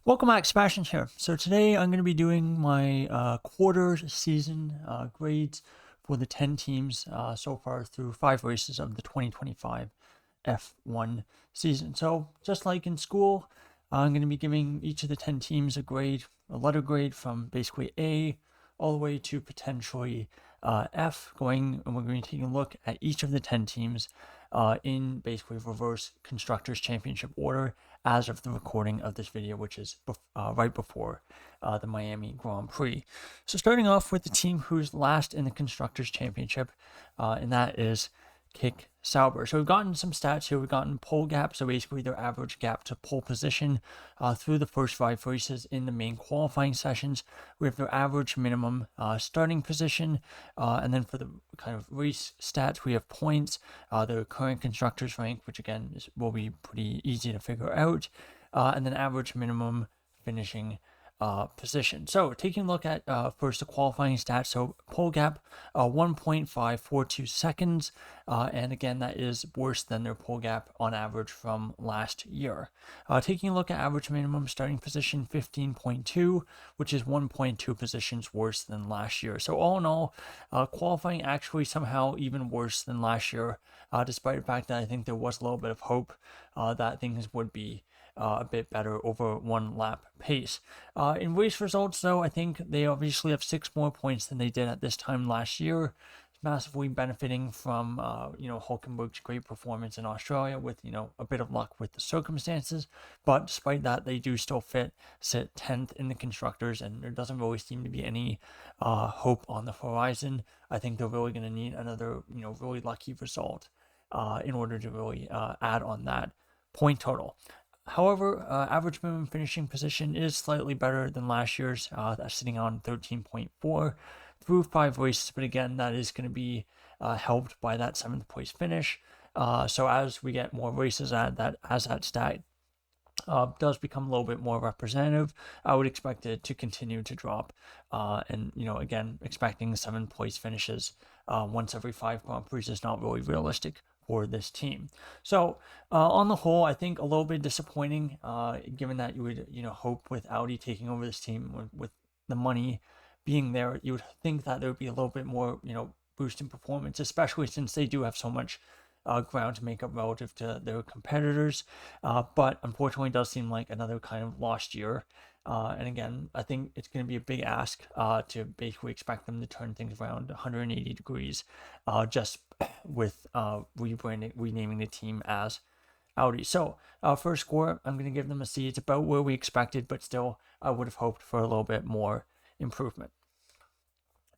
Welcome back, Sebastian here. So today I'm going to be doing my quarter season grades for the 10 teams so far through 5 races of the 2025 F1 season. So just like in school, I'm going to be giving each of the 10 teams a grade, a letter grade from basically A all the way to potentially F, and we're going to take a look at each of the 10 teams in basically reverse Constructors Championship order as of the recording of this video, which is right before the Miami Grand Prix. So starting off with the team who's last in the Constructors Championship, and that is Kick Sauber. So we've gotten some stats here. We've gotten pole gap, so basically their average gap to pole position through the first 5 races in the main qualifying sessions. We have their average minimum starting position, and then for the kind of race stats, we have points, their current constructors rank, which again will be pretty easy to figure out, and then average minimum finishing position. So taking a look at first the qualifying stats, so pole gap 1.542 seconds, and again that is worse than their pole gap on average from last year. Taking a look at average minimum starting position 15.2, which is 1.2 positions worse than last year. So all in all, qualifying actually somehow even worse than last year, despite the fact that I think there was a little bit of hope that things would be a bit better over 1 lap pace. In race results, though, I think they obviously have 6 more points than they did at this time last year, massively benefiting from Hulkenberg's great performance in Australia with a bit of luck with the circumstances. But despite that, they do still sit 10th in the constructors, and there doesn't really seem to be any hope on the horizon. I think they're really going to need another really lucky result in order to really add on that point total. However, average minimum finishing position is slightly better than last year's. That's sitting on 13.4 through 5 races, but again, that is going to be helped by that 7th place finish. So as we get more races as that stat does become a little bit more representative, I would expect it to continue to drop. And again, expecting 7th place finishes once every 5 Grand Prix is not really realistic for this team. So on the whole, I think a little bit disappointing, given that you would hope with Audi taking over this team with the money being there, you would think that there would be a little bit more boost in performance, especially since they do have so much ground to make up relative to their competitors. But unfortunately, it does seem like another kind of lost year. And again, I think it's going to be a big ask to basically expect them to turn things around 180 degrees just with renaming the team as Audi. So for a score, I'm going to give them a C. It's about where we expected, but still, I would have hoped for a little bit more improvement.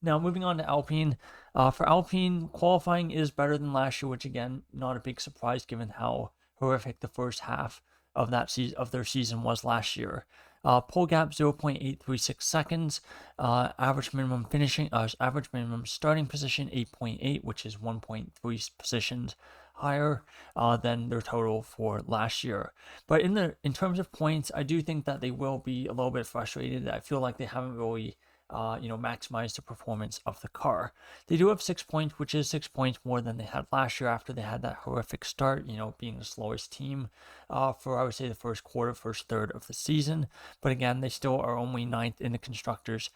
Now, moving on to Alpine. For Alpine, qualifying is better than last year, which again, not a big surprise given how horrific the first half of their season was last year. Pole gap 0.836 seconds. Average minimum starting position 8.8, which is 1.3 positions higher than their total for last year. But in terms of points, I do think that they will be a little bit frustrated. I feel like they haven't really maximize the performance of the car. They do have 6 points, which is 6 points more than they had last year after they had that horrific start, being the slowest team for, I would say, the first third of the season. But again, they still are only 9th in the Constructors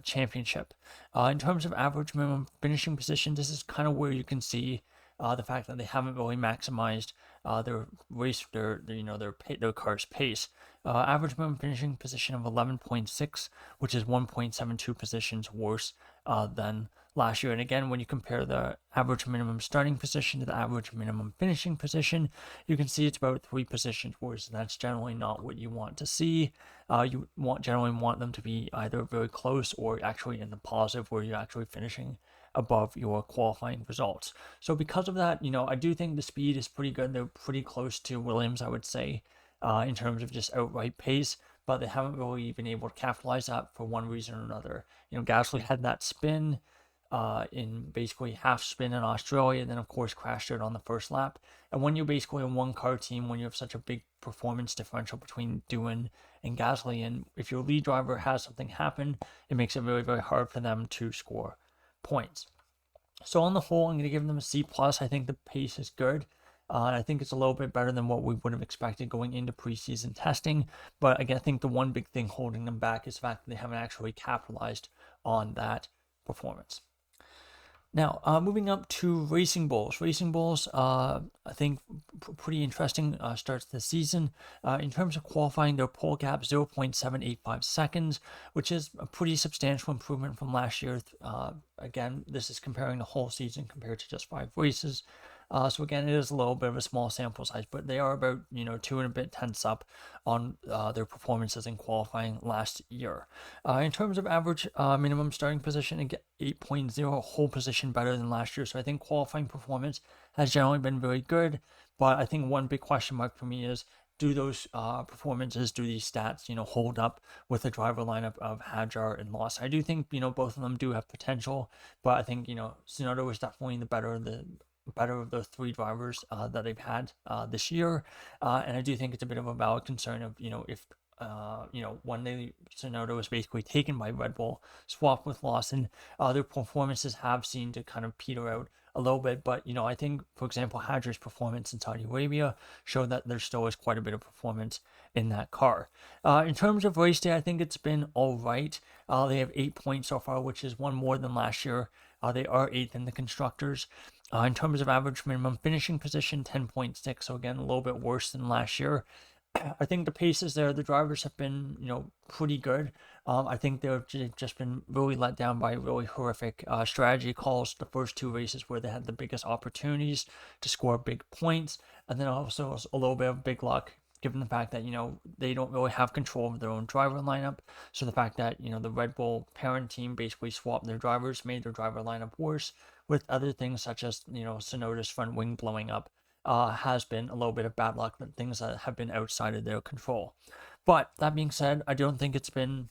Championship. In terms of average minimum finishing position, this is kind of where you can see the fact that they haven't really maximized their car's pace. Average minimum finishing position of 11.6, which is 1.72 positions worse than last year. And again, when you compare the average minimum starting position to the average minimum finishing position, you can see it's about 3 positions worse. And that's generally not what you want to see. You generally want them to be either very close or actually in the positive, where you're actually finishing above your qualifying results. So because of that, I do think the speed is pretty good. They're pretty close to Williams, I would say, in terms of just outright pace, but they haven't really been able to capitalize that for one reason or another. Gasly had that spin in basically half spin in Australia, and then of course crashed out on the first lap. And when you're basically a one-car team, when you have such a big performance differential between Doohan and Gasly, and if your lead driver has something happen, it makes it very, very hard for them to score points. So on the whole, I'm going to give them a C+. I think the pace is good. And I think it's a little bit better than what we would have expected going into preseason testing. But again, I think the one big thing holding them back is the fact that they haven't actually capitalized on that performance. Now, moving up to Racing Bulls. Racing Bulls, I think, pretty interesting start to the season. In terms of qualifying, their pole gap 0.785 seconds, which is a pretty substantial improvement from last year. Again, this is comparing the whole season compared to just 5 races. So again, it is a little bit of a small sample size, but they are about 2 and a bit tenths up on their performances in qualifying last year. In terms of average minimum starting position, again, 8.0, whole position better than last year. So I think qualifying performance has generally been very good, but I think one big question mark for me is, do those performances, do these stats, hold up with the driver lineup of Hadjar and Loss? I do think, both of them do have potential, but I think, Tsunoda was definitely the better of the 3 drivers that they've had this year. And I do think it's a bit of a valid concern of, if one day Tsunoda was basically taken by Red Bull, swapped with Lawson, their performances have seemed to kind of peter out a little bit. But, I think, for example, Hadjar's performance in Saudi Arabia showed that there still is quite a bit of performance in that car. In terms of race day, I think it's been all right. They have 8 points so far, which is one more than last year. They are 8th in the constructors. In terms of average minimum finishing position, 10.6, so again, a little bit worse than last year. I think the paces there, the drivers have been, pretty good. I think they've just been really let down by really horrific strategy calls the first 2 races where they had the biggest opportunities to score big points, and then also a little bit of big luck, given the fact that, they don't really have control of their own driver lineup. So the fact that, the Red Bull parent team basically swapped their drivers, made their driver lineup worse, with other things such as, Tsunoda's front wing blowing up, has been a little bit of bad luck, things that have been outside of their control. But that being said, I don't think it's been,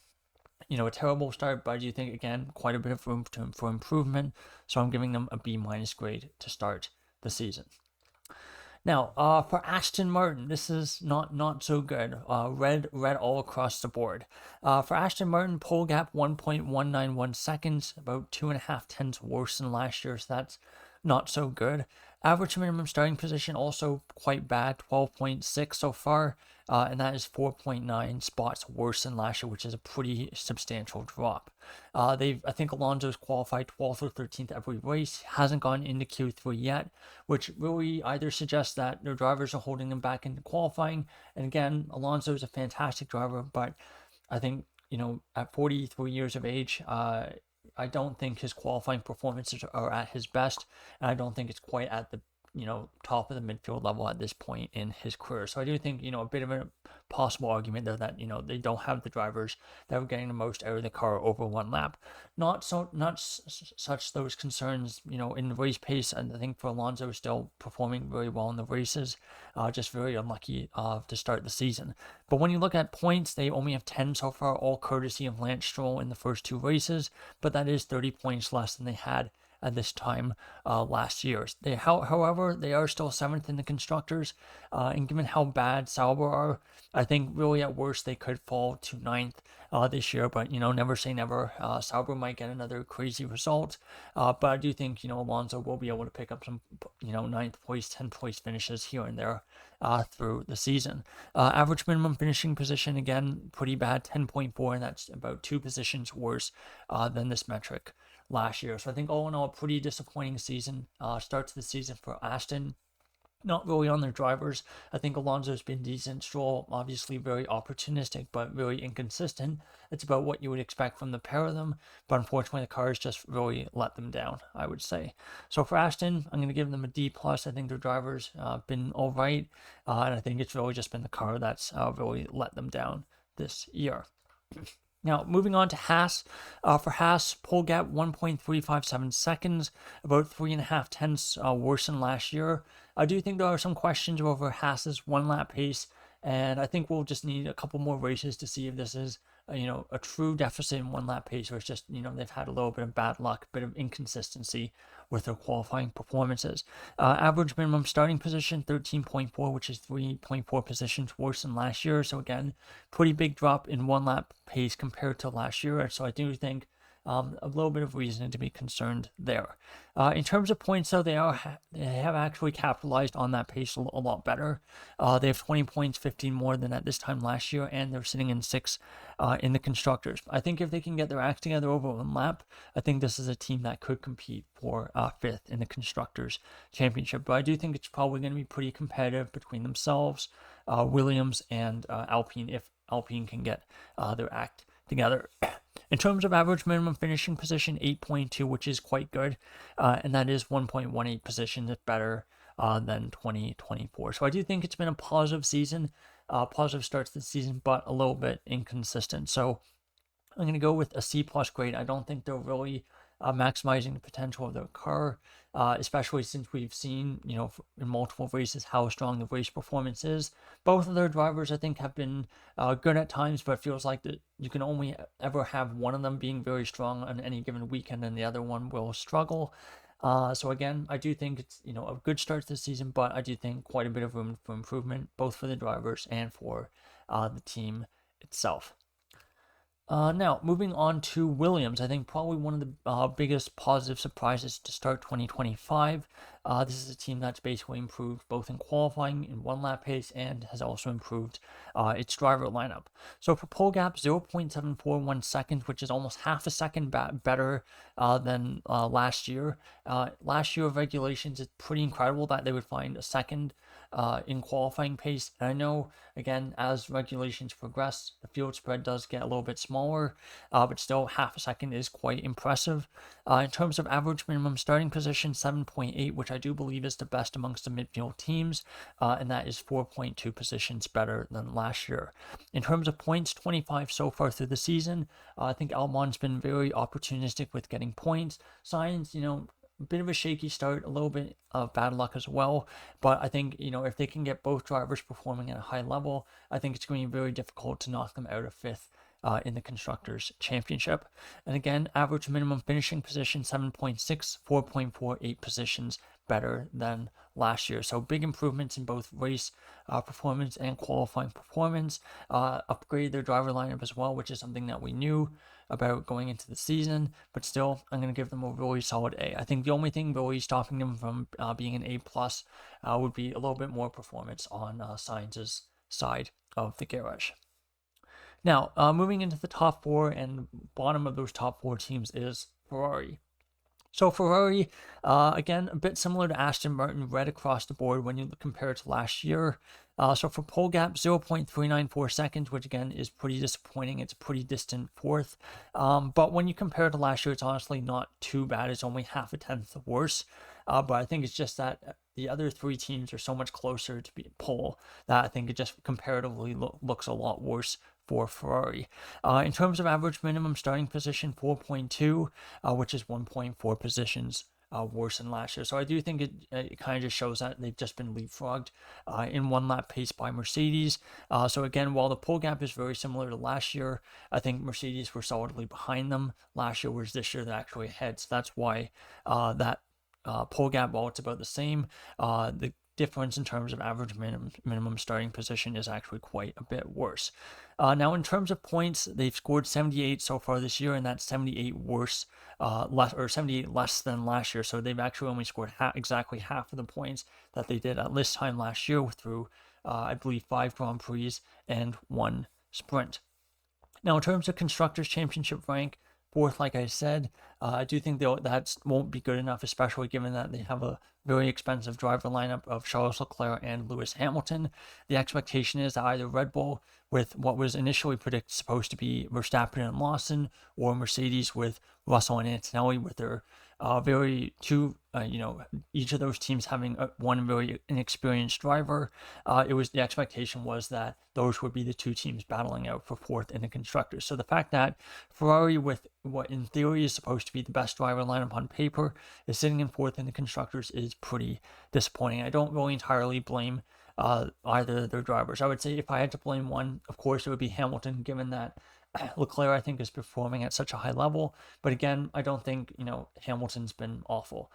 a terrible start, but I do think, again, quite a bit of room for improvement. So I'm giving them a B- grade to start the season. Now, for Aston Martin, this is not so good. Red all across the board. For Aston Martin, pole gap 1.191 seconds, about 2.5 tenths worse than last year, so that's not so good. Average minimum starting position also quite bad, 12.6 so far, and that is 4.9 spots worse than last year, which is a pretty substantial drop. I think Alonso's qualified 12th or 13th every race, hasn't gone into Q3 yet, which really either suggests that their drivers are holding them back into qualifying. And again, Alonso is a fantastic driver, but I think, at 43 years of age, I don't think his qualifying performances are at his best, and I don't think it's quite at the top of the midfield level at this point in his career. So I do think, a bit of a possible argument there that, they don't have the drivers that are getting the most out of the car over 1 lap. Not such those concerns, in the race pace, and I think for Alonso still performing very well in the races, just very unlucky to start the season. But when you look at points, they only have 10 so far, all courtesy of Lance Stroll in the first 2 races, but that is 30 points less than they had at this time last year. However, they are still 7th in the constructors, and given how bad Sauber are, I think really at worst they could fall to 9th this year, but never say never. Sauber might get another crazy result, but I do think Alonso will be able to pick up some 9th place, 10th place finishes here and there through the season. Average minimum finishing position, again, pretty bad, 10.4, and that's about 2 positions worse than this metric last year. So I think all in all, a pretty disappointing season. Start to the season for Aston. Not really on their drivers. I think Alonso's been decent. Stroll, obviously very opportunistic, but really inconsistent. It's about what you would expect from the pair of them, but unfortunately the cars just really let them down, I would say. So for Aston, I'm going to give them a D+. I think their drivers been all right, and I think it's really just been the car that's really let them down this year. Now, moving on to Haas. For Haas, pole gap 1.357 seconds, about 3.5 tenths worse than last year. I do think there are some questions over Haas's 1 lap pace, and I think we'll just need a couple more races to see if this is a true deficit in 1 lap pace, or it's just they've had a little bit of bad luck, a bit of inconsistency with their qualifying performances. Average minimum starting position 13.4, which is 3.4 positions worse than last year. So again, pretty big drop in 1 lap pace compared to last year. So I do think a little bit of reason to be concerned there. In terms of points, though, they have actually capitalized on that pace a lot better. They have 20 points, 15 more than at this time last year, and they're sitting in 6th in the constructors. I think if they can get their act together over one lap, I think this is a team that could compete for 5th in the constructors championship. But I do think it's probably going to be pretty competitive between themselves, Williams and Alpine, if Alpine can get their act together. In terms of average minimum finishing position, 8.2, which is quite good, and that is 1.18 positions better than 2024. So I do think it's been a positive season, positive start to the season, but a little bit inconsistent. So I'm going to go with a C+ grade. I don't think they're really maximizing the potential of their car, especially since we've seen, in multiple races how strong the race performance is. Both of their drivers, I think, have been good at times, but it feels like that you can only ever have one of them being very strong on any given weekend, and the other one will struggle. So again, I do think it's a good start to the season, but I do think quite a bit of room for improvement, both for the drivers and for the team itself. Now, moving on to Williams, I think probably one of the biggest positive surprises to start 2025. This is a team that's basically improved both in qualifying in one lap pace and has also improved its driver lineup. So for pole gap, 0.741 seconds, which is almost half a second better than last year. Last year of regulations, it's pretty incredible that they would find a second in qualifying pace. And I know, again, as regulations progress, the field spread does get a little bit smaller, but still half a second is quite impressive. In terms of average minimum starting position, 7.8, which I do believe is the best amongst the midfield teams, and that is 4.2 positions better than last year. In terms of points, 25 so far through the season. I think Albon's been very opportunistic with getting points. Sainz, a bit of a shaky start, a little bit of bad luck as well. But I think, if they can get both drivers performing at a high level, I think it's going to be very difficult to knock them out of 5th in the Constructors' Championship. And again, average minimum finishing position, 7.6, 4.48 positions better than last year. So big improvements in both race performance and qualifying performance. Upgrade their driver lineup as well, which is something that we knew about going into the season, but still, I'm going to give them a really solid A. I think the only thing really stopping them from being an A+ would be a little bit more performance on Sainz's side of the garage. Now, moving into the top 4, and bottom of those top 4 teams is Ferrari. So Ferrari, again, a bit similar to Aston Martin, red across the board when you compare it to last year. So for pole gap, 0.394 seconds, which again is pretty disappointing. It's a pretty distant 4th. But when you compare it to last year, it's honestly not too bad. It's only half a tenth worse. But I think it's just that the other 3 teams are so much closer to be pole that I think it just comparatively looks a lot worse for Ferrari. In terms of average minimum starting position, 4.2, which is 1.4 positions worse than last year. So I do think it kind of just shows that they've just been leapfrogged in one lap pace by Mercedes. So again, while the pole gap is very similar to last year, I think Mercedes were solidly behind them last year, whereas this year they're actually ahead. So that's why that pole gap, while it's about the same, the difference in terms of average minimum starting position is actually quite a bit worse. Now, in terms of points, they've scored 78 so far this year, and that's 78 78 less than last year. So they've actually only scored exactly half of the points that they did at this time last year through, I believe, 5 Grand Prix and 1 sprint. Now, in terms of Constructors' Championship rank, 4th, like I said, I do think that won't be good enough, especially given that they have a very expensive driver lineup of Charles Leclerc and Lewis Hamilton. The expectation is that either Red Bull, with what was initially predicted supposed to be Verstappen and Lawson, or Mercedes with Russell and Antonelli, with their each of those teams having one very inexperienced driver. The expectation was that those would be the 2 teams battling out for 4th in the Constructors. So the fact that Ferrari, with what in theory is supposed to be the best driver lineup on paper, is sitting in 4th in the Constructors is pretty disappointing. I don't really entirely blame either of their drivers. I would say if I had to blame one, of course it would be Hamilton, given that Leclerc, I think, is performing at such a high level. But again, I don't think, Hamilton's been awful,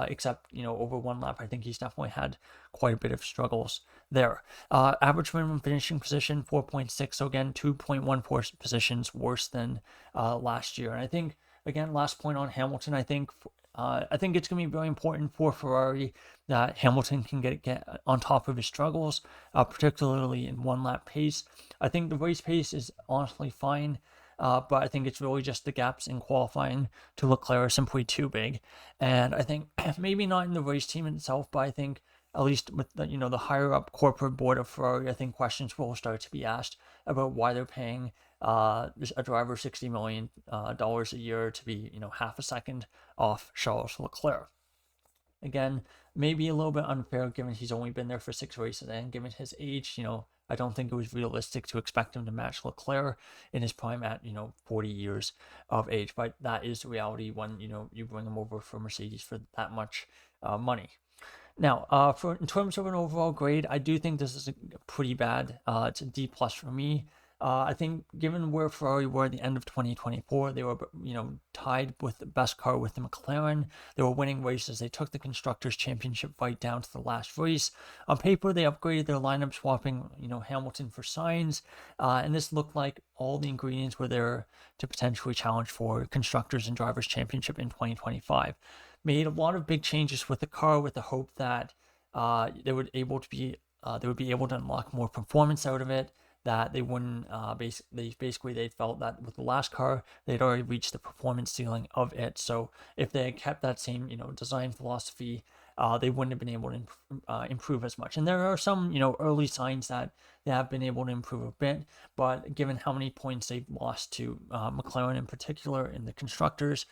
except, over one lap. I think he's definitely had quite a bit of struggles there. Average minimum finishing position, 4.6. So again, 2.14 positions worse than last year. And I think, Again, last point on Hamilton, I think it's going to be very important for Ferrari that Hamilton can get on top of his struggles, particularly in one lap pace. I think the race pace is honestly fine, but I think it's really just the gaps in qualifying to Leclerc are simply too big. And I think maybe not in the race team itself, but I think at least with the higher up corporate board of Ferrari, I think questions will start to be asked about why they're paying a driver $60 million a year to be half a second off Charles Leclerc. Again, maybe a little bit unfair given he's only been there for 6 races, and given his age, I don't think it was realistic to expect him to match Leclerc in his prime at 40 years of age. But that is the reality when you bring him over for Mercedes for that much money. Now, in terms of an overall grade, I do think this is a pretty bad. It's a D+ for me. I think given where Ferrari were at the end of 2024, they were tied with the best car with the McLaren. They were winning races. They took the Constructors' Championship fight down to the last race. On paper, they upgraded their lineup, swapping Hamilton for Sainz, and this looked like all the ingredients were there to potentially challenge for Constructors and Drivers' Championship in 2025. Made a lot of big changes with the car with the hope that they would be able to unlock more performance out of it, that they wouldn't they felt that with the last car they'd already reached the performance ceiling of it. So if they had kept that same design philosophy, they wouldn't have been able to improve as much. And there are some early signs that they have been able to improve a bit, but given how many points they've lost to McLaren in particular in the constructors,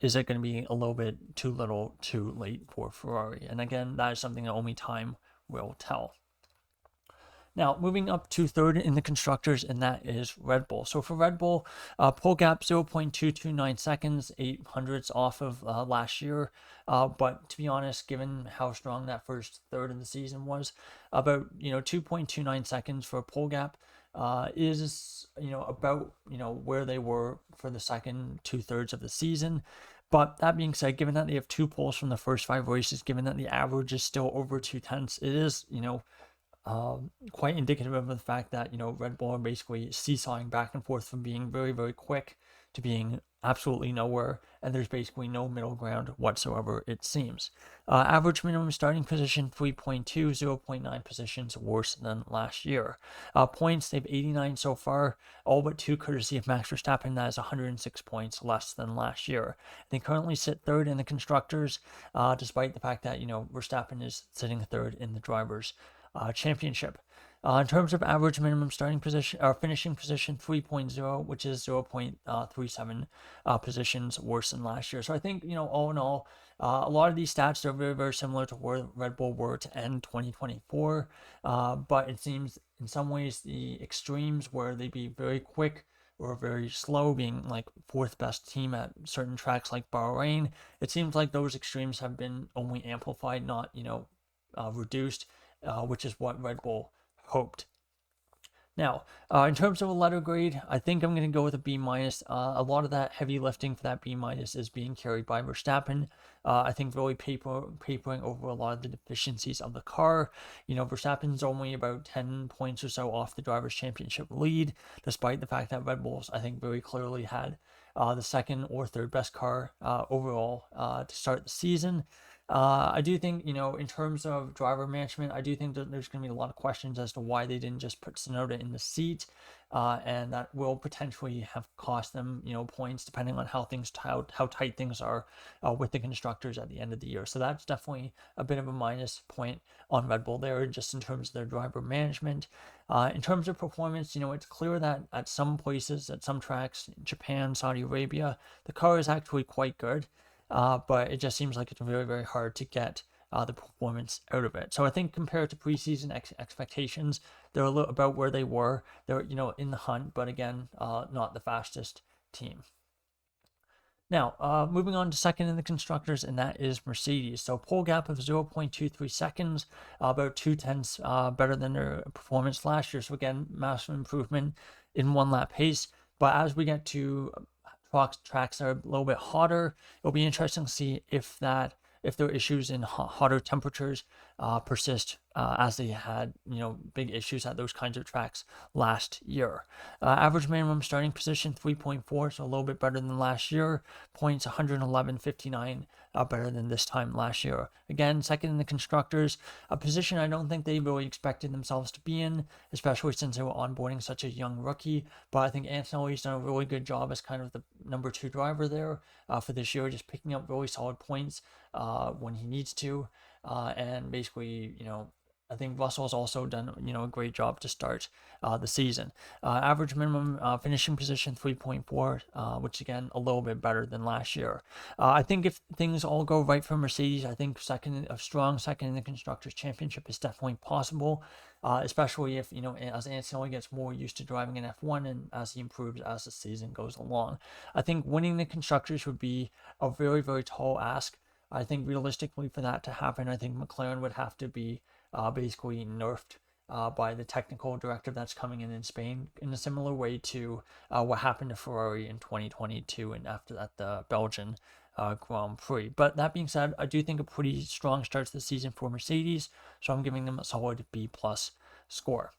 is it going to be a little bit too little too late for Ferrari? And again, that is something that only time will tell. Now, moving up to third in the constructors, and that is Red Bull. So for Red Bull, pole gap 0.229 seconds, 800ths off of last year. But to be honest, given how strong that first third of the season was, about 2.29 seconds for a pole gap is about where they were for the second 2/3 of the season. But that being said, given that they have 2 poles from the first 5 races, given that the average is still over 2/10, it is quite indicative of the fact that Red Bull are basically seesawing back and forth from being very, very quick to being absolutely nowhere, and there's basically no middle ground whatsoever, it seems. Average minimum starting position 3.2, 0.9 positions worse than last year. Points, they've 89 so far, all but 2 courtesy of Max Verstappen. That is 106 points less than last year. They currently sit third in the constructors, despite the fact that Verstappen is sitting third in the drivers' championship. In terms of average minimum starting position or finishing position, 3.0, which is 0.37 positions worse than last year. So I think all in all, a lot of these stats are very, very similar to where Red Bull were to end 2024. But it seems in some ways the extremes where they'd be very quick or very slow, being like 4th best team at certain tracks like Bahrain, it seems like those extremes have been only amplified, not reduced. Which is what Red Bull hoped. Now, in terms of a letter grade, I think I'm going to go with a B-. A lot of that heavy lifting for that B- is being carried by Verstappen. I think really papering over a lot of the deficiencies of the car. Verstappen's only about 10 points or so off the Drivers' Championship lead, despite the fact that Red Bulls, I think, very clearly had the second or third best car overall to start the season. I do think, in terms of driver management, I do think that there's going to be a lot of questions as to why they didn't just put Tsunoda in the seat, and that will potentially have cost them, points depending on how tight things are with the constructors at the end of the year. So that's definitely a bit of a minus point on Red Bull there, just in terms of their driver management. In terms of performance, it's clear that at some places, at some tracks, Japan, Saudi Arabia, the car is actually quite good. But it just seems like it's very, very hard to get the performance out of it. So I think compared to preseason expectations, they're a little about where they were. They're in the hunt, but again, not the fastest team. Now, moving on to second in the constructors, and that is Mercedes. So pole gap of 0.23 seconds, about 2/10 better than their performance last year. So again, massive improvement in one lap pace. But as we get to tracks that are a little bit hotter, it'll be interesting to see if that if their issues in hotter temperatures persist as they had, big issues at those kinds of tracks last year. Average minimum starting position 3.4, so a little bit better than last year. Points 111.59, better than this time last year. Again, second in the constructors, a position I don't think they really expected themselves to be in, especially since they were onboarding such a young rookie. But I think Antonelli's done a really good job as kind of the number 2 driver there for this year, just picking up really solid points when he needs to, and basically, I think Russell's also done, a great job to start the season. Average minimum finishing position 3.4, which again, a little bit better than last year. I think if things all go right for Mercedes, I think a strong second in the Constructors' Championship is definitely possible, especially if, as Antonelli gets more used to driving an F1 and as he improves as the season goes along. I think winning the Constructors would be a very, very tall ask. I think realistically for that to happen, I think McLaren would have to be basically nerfed by the technical directive that's coming in Spain, in a similar way to what happened to Ferrari in 2022 and after that the Belgian Grand Prix. But that being said, I do think a pretty strong start to the season for Mercedes, so I'm giving them a solid B+ score.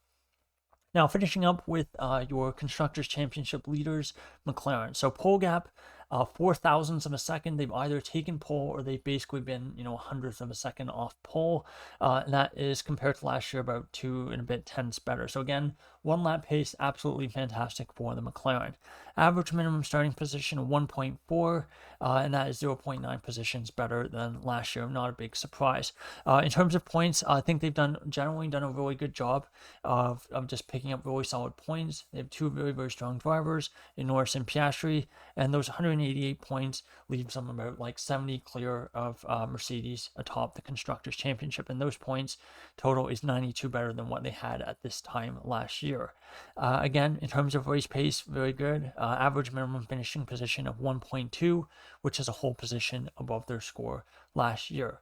Now, finishing up with your Constructors' Championship leaders, McLaren. So pole gap, 0.04 of a second. They've either taken pole or they've basically been, 100th of a second off pole. And that is compared to last year about 2 and a bit tenths better. So again, 1 lap pace, absolutely fantastic for the McLaren. Average minimum starting position of 1.4, and that is 0.9 positions better than last year. Not a big surprise. In terms of points, I think they've generally done a really good job of just picking up really solid points. They have 2 very, very strong drivers in Norris and Piastri, and those 188 points leaves them about like 70 clear of Mercedes atop the Constructors' Championship, and those points total is 92 better than what they had at this time last year. Again, in terms of race pace, very good. Average minimum finishing position of 1.2, which is a whole position above their score last year.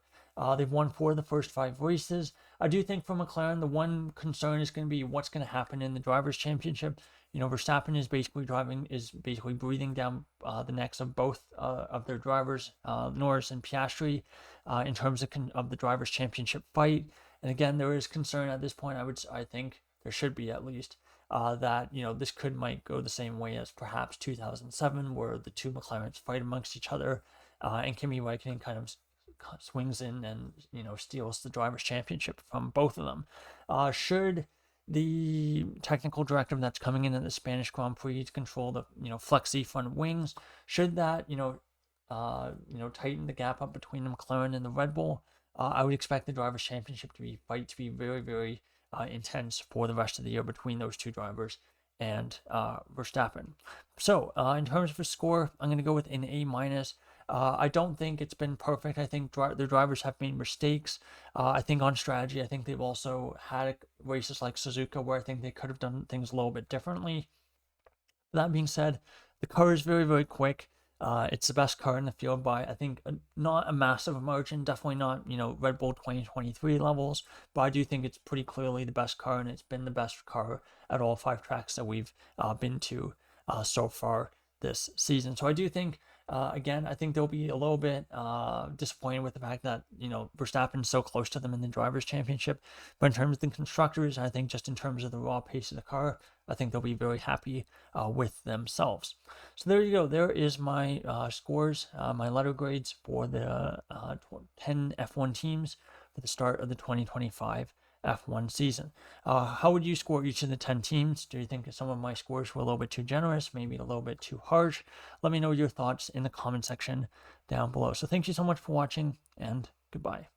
They've won 4 of the first 5 races. I do think for McLaren, the one concern is going to be what's going to happen in the Drivers' Championship. Verstappen is basically breathing down the necks of both of their drivers, Norris and Piastri, in terms of the Drivers' Championship fight. And again, there is concern at this point. I think there should be at least that this might go the same way as perhaps 2007, where the 2 McLarens fight amongst each other, and Kimi Räikkönen kind of swings in and steals the Drivers' Championship from both of them. Should the technical directive that's coming in at the Spanish Grand Prix to control the flexi front wings, should that tighten the gap up between the McLaren and the Red Bull, I would expect the Drivers' Championship to be very, very intense for the rest of the year between those 2 drivers and Verstappen. So in terms of a score, I'm going to go with an A-. I don't think it's been perfect. I think their drivers have made mistakes. I think on strategy, I think they've also had races like Suzuka where I think they could have done things a little bit differently. That being said, the car is very, very quick. It's the best car in the field by, I think, not a massive margin, definitely not, Red Bull 2023 levels, but I do think it's pretty clearly the best car, and it's been the best car at all 5 tracks that we've been to so far this season. So I do think, again, I think they'll be a little bit disappointed with the fact that, Verstappen's so close to them in the Drivers' Championship. But in terms of the Constructors, I think just in terms of the raw pace of the car, I think they'll be very happy with themselves. So there you go. There is my scores, my letter grades for the 10 F1 teams for the start of the 2025 F1 season. How would you score each of the 10 teams? Do you think some of my scores were a little bit too generous, maybe a little bit too harsh? Let me know your thoughts in the comment section down below. So thank you so much for watching, and goodbye.